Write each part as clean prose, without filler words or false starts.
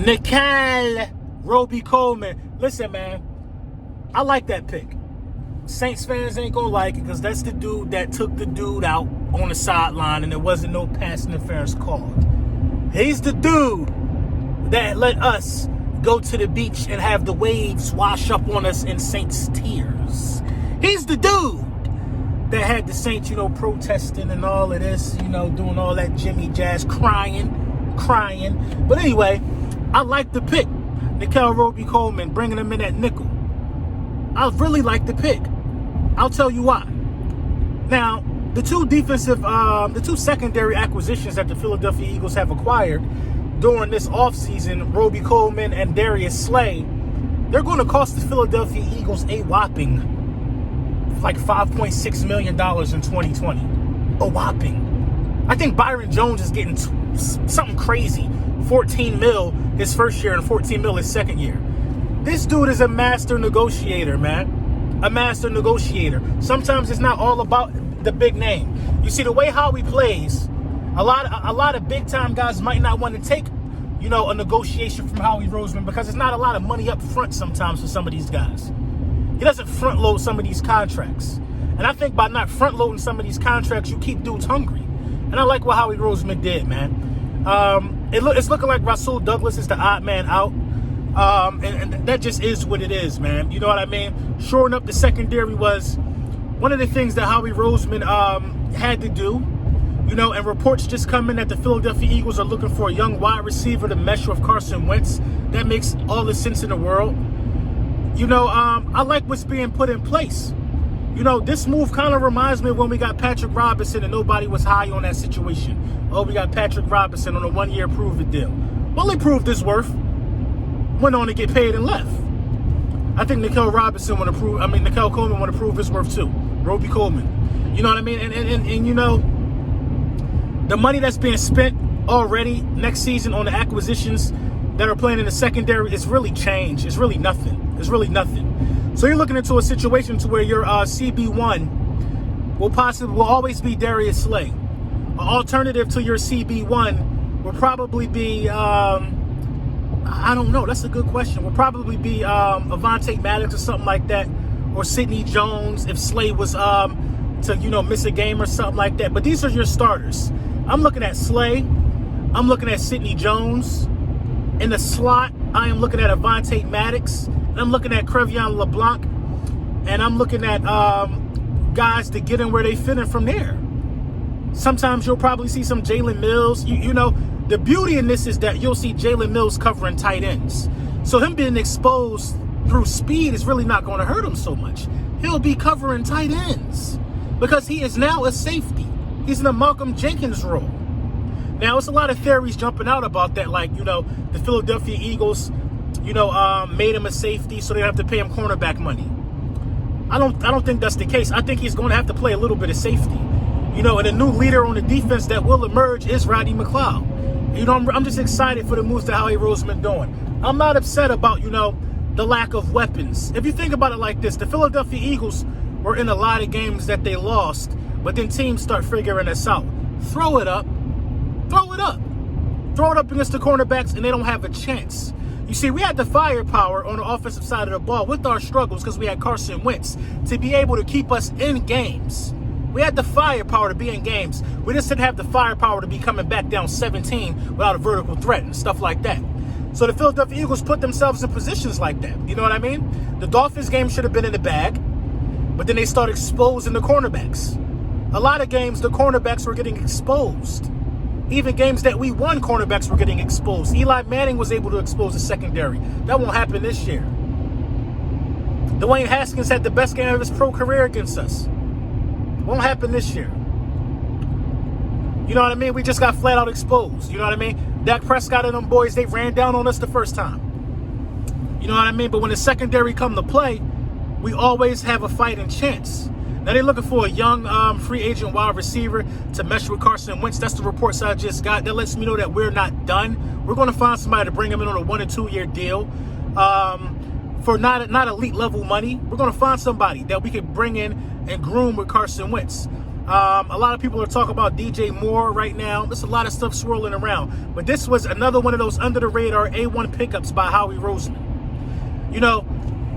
Nickell, Robey-Coleman. Listen, man, I like that pick. Saints fans ain't gonna like it because that's the dude that took the dude out on the sideline and there wasn't no pass interference called. He's the dude that let us go to the beach and have the waves wash up on us in Saints tears. He's the dude that had the Saints, protesting and all of this, doing all that Jimmy Jazz, crying. But anyway, I like the pick. Nickell Robey-Coleman, bringing him in at nickel. I really like the pick. I'll tell you why. Now, the two secondary acquisitions that the Philadelphia Eagles have acquired during this offseason, Robey-Coleman and Darius Slay, they're going to cost the Philadelphia Eagles a whopping like $5.6 million in 2020. A whopping. I think Byron Jones is getting something crazy. 14 mil his first year and 14 mil his second year. This dude is a master negotiator, man. A master negotiator. Sometimes it's not all about the big name. You see, the way Howie plays, a lot of big time guys might not want to take, a negotiation from Howie Roseman because there's not a lot of money up front sometimes for some of these guys. He doesn't front load some of these contracts. And I think by not front loading some of these contracts, you keep dudes hungry. And I like what Howie Roseman did, man. It's looking like Rasul Douglas is the odd man out. And that just is what it is, man. You know what I mean? Shoring up the secondary was one of the things that Howie Roseman had to do. And reports just come in that the Philadelphia Eagles are looking for a young wide receiver to mesh with Carson Wentz. That makes all the sense in the world. I like what's being put in place. This move kind of reminds me of when we got Patrick Robinson and nobody was high on that situation. Oh, we got Patrick Robinson on a 1-year prove-it deal. Well, he proved his worth. Went on to get paid and left. I think Nickell Coleman want to prove his worth too. Robey-Coleman. You know what I mean? And the money that's being spent already next season on the acquisitions that are playing in the secondary is really change. It's really nothing. So you're looking into a situation to where your CB1 will always be Darius Slay. An alternative to your CB1 will probably be I don't know. That's a good question. Will probably be Avonte Maddox or something like that, or Sidney Jones if Slay was to miss a game or something like that. But these are your starters. I'm looking at Slay. I'm looking at Sidney Jones. In the slot, I am looking at Avonte Maddox. I'm looking at Crevion LeBlanc. And I'm looking at guys to get in where they fit in from there. Sometimes you'll probably see some Jalen Mills. The beauty in this is that you'll see Jalen Mills covering tight ends. So him being exposed through speed is really not going to hurt him so much. He'll be covering tight ends because he is now a safety. He's in a Malcolm Jenkins role. Now, it's a lot of theories jumping out about that, like, the Philadelphia Eagles, made him a safety so they don't have to pay him cornerback money. I don't think that's the case. I think he's going to have to play a little bit of safety. And a new leader on the defense that will emerge is Rodney McLeod. I'm just excited for the moves that Howie Roseman doing. I'm not upset about, the lack of weapons. If you think about it like this, the Philadelphia Eagles were in a lot of games that they lost, but then teams start figuring this out. Throw it up against the cornerbacks and they don't have a chance. You see, we had the firepower on the offensive side of the ball with our struggles because we had Carson Wentz to be able to keep us in games. We had the firepower to be in games. We just didn't have the firepower to be coming back down 17 without a vertical threat and stuff like that. So the Philadelphia Eagles put themselves in positions like that. You know what I mean? The Dolphins game should have been in the bag, but then they started exposing the cornerbacks. A lot of games, the cornerbacks were getting exposed. Even games that we won, cornerbacks were getting exposed. Eli Manning was able to expose the secondary. That won't happen this year. Dwayne Haskins had the best game of his pro career against us. Won't happen this year. You know what I mean? We just got flat out exposed. You know what I mean? Dak Prescott and them boys, they ran down on us the first time. You know what I mean? But when the secondary come to play, we always have a fighting chance. Now they're looking for a young free agent wide receiver to mesh with Carson Wentz. That's the reports I just got. That lets me know that we're not done. We're going to find somebody to bring him in on a 1 or 2 year deal for not elite level money. We're going to find somebody that we can bring in and groom with Carson Wentz. A lot of people are talking about DJ Moore right now. There's a lot of stuff swirling around. But this was another one of those under-the-radar A1 pickups by Howie Roseman. You know,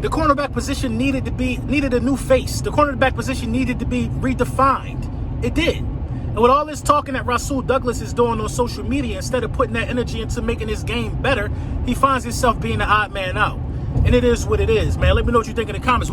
the cornerback position needed a new face. The cornerback position needed to be redefined. It did. And with all this talking that Rasul Douglas is doing on social media, instead of putting that energy into making his game better, he finds himself being the odd man out. And it is what it is, man. Let me know what you think in the comments.